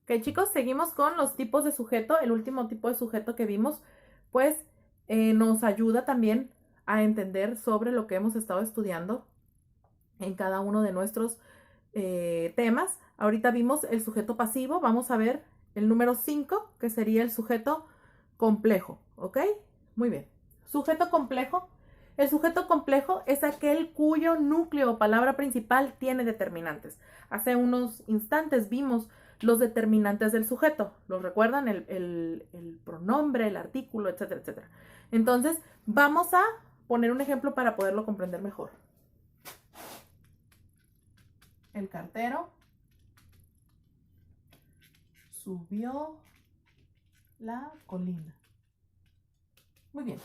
Ok, chicos, seguimos con los tipos de sujeto. El último tipo de sujeto que vimos, pues, nos ayuda también a entender sobre lo que hemos estado estudiando en cada uno de nuestros temas. Ahorita vimos el sujeto pasivo. Vamos a ver el número 5, que sería el sujeto complejo. ¿Ok? Muy bien. Sujeto complejo. El sujeto complejo es aquel cuyo núcleo o palabra principal tiene determinantes. Hace unos instantes vimos los determinantes del sujeto. ¿Los recuerdan? El pronombre, el artículo, etcétera, etcétera. Entonces, vamos a poner un ejemplo para poderlo comprender mejor. El cartero subió la colina. Muy bien.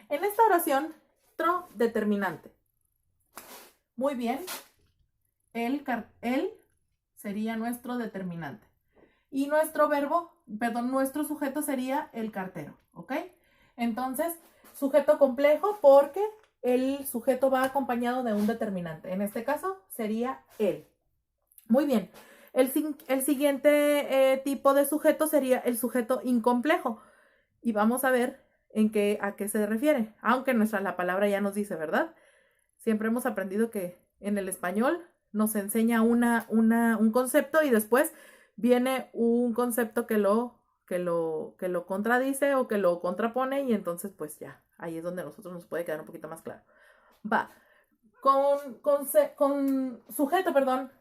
En esta oración, otro determinante. Muy bien. Él sería nuestro determinante. Y nuestro verbo, perdón, nuestro sujeto sería el cartero. ¿Ok? Entonces, sujeto complejo porque el sujeto va acompañado de un determinante. En este caso sería él. Muy bien. El siguiente tipo de sujeto sería el sujeto incomplejo. Y vamos a ver a qué se refiere. Aunque la palabra ya nos dice, ¿verdad? Siempre hemos aprendido que en el español nos enseña un concepto y después viene un concepto que lo contradice o que lo contrapone y entonces pues ya, ahí es donde a nosotros nos puede quedar un poquito más claro. Va, con sujeto, perdón,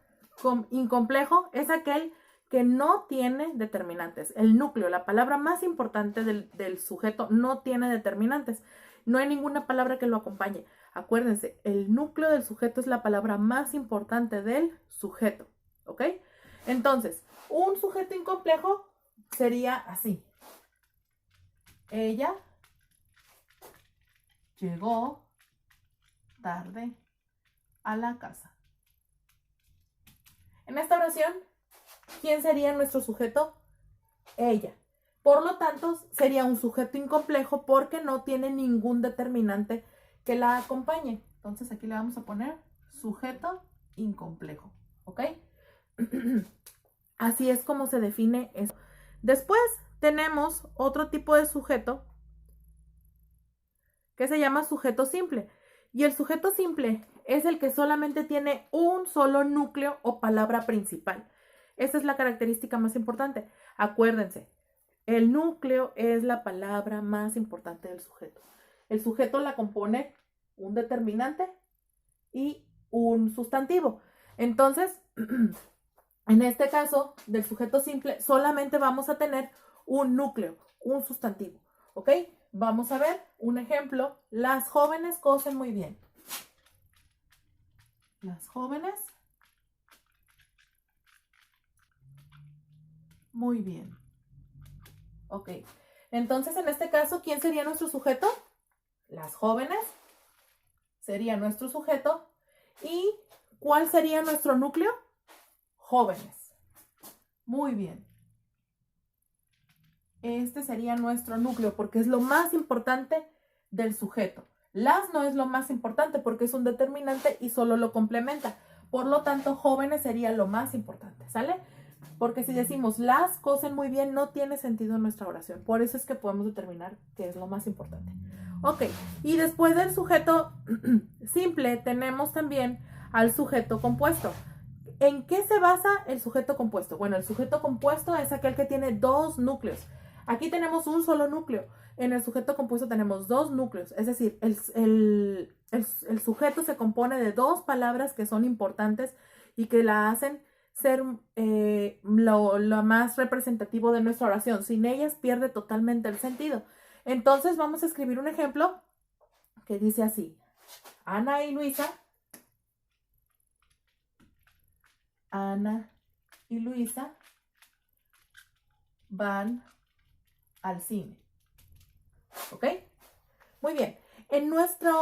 con incomplejo es aquel que no tiene determinantes. El núcleo, la palabra más importante del sujeto, no tiene determinantes. No hay ninguna palabra que lo acompañe. Acuérdense, el núcleo del sujeto es la palabra más importante del sujeto. ¿Ok? Entonces, un sujeto incomplejo sería así. Ella llegó tarde a la casa. En esta oración, ¿quién sería nuestro sujeto? Ella. Por lo tanto, sería un sujeto incomplejo porque no tiene ningún determinante que la acompañe. Entonces aquí le vamos a poner sujeto incomplejo. ¿Ok? Así es como se define eso. Después tenemos otro tipo de sujeto que se llama sujeto simple. Y el sujeto simple es el que solamente tiene un solo núcleo o palabra principal. Esa es la característica más importante. Acuérdense, el núcleo es la palabra más importante del sujeto. El sujeto la compone un determinante y un sustantivo. Entonces, en este caso del sujeto simple, solamente vamos a tener un núcleo, un sustantivo. ¿Ok? Vamos a ver un ejemplo. Las jóvenes cosen muy bien. Las jóvenes muy bien. Ok. Entonces, en este caso, ¿quién sería nuestro sujeto? Las jóvenes sería nuestro sujeto. ¿Y cuál sería nuestro núcleo? Jóvenes. Muy bien. Este sería nuestro núcleo porque es lo más importante del sujeto. Las no es lo más importante porque es un determinante y solo lo complementa. Por lo tanto, jóvenes sería lo más importante, ¿sale? Porque si decimos las cosen muy bien, no tiene sentido en nuestra oración. Por eso es que podemos determinar qué es lo más importante. Ok, y después del sujeto simple tenemos también al sujeto compuesto. ¿En qué se basa el sujeto compuesto? Bueno, el sujeto compuesto es aquel que tiene dos núcleos. Aquí tenemos un solo núcleo. En el sujeto compuesto tenemos dos núcleos. Es decir, el sujeto se compone de dos palabras que son importantes y que la hacen ser lo más representativo de nuestra oración. Sin ellas pierde totalmente el sentido. Entonces vamos a escribir un ejemplo que dice así. Ana y Luisa van al cine. ¿Ok? Muy bien. En nuestra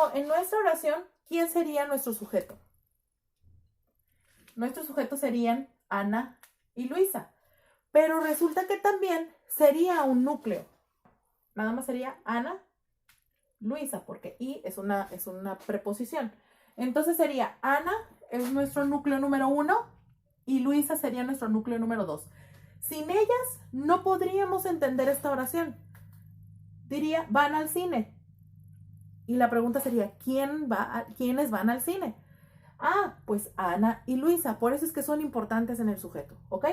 oración, ¿quién sería nuestro sujeto? Nuestros sujetos serían Ana y Luisa. Pero resulta que también sería un núcleo. Nada más sería Ana, Luisa, porque y es una preposición. Entonces sería Ana es nuestro núcleo número 1 y Luisa sería nuestro núcleo número 2. Sin ellas no podríamos entender esta oración. Diría, van al cine. Y la pregunta sería, ¿quiénes van al cine? Ah, pues Ana y Luisa. Por eso es que son importantes en el sujeto, ¿ok?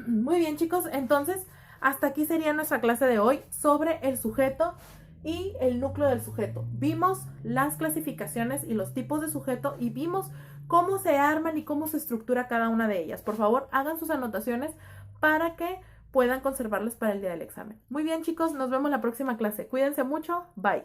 Muy bien, chicos. Entonces, hasta aquí sería nuestra clase de hoy sobre el sujeto y el núcleo del sujeto. Vimos las clasificaciones y los tipos de sujeto y vimos cómo se arman y cómo se estructura cada una de ellas. Por favor, hagan sus anotaciones para que puedan conservarlas para el día del examen. Muy bien, chicos. Nos vemos la próxima clase. Cuídense mucho. Bye.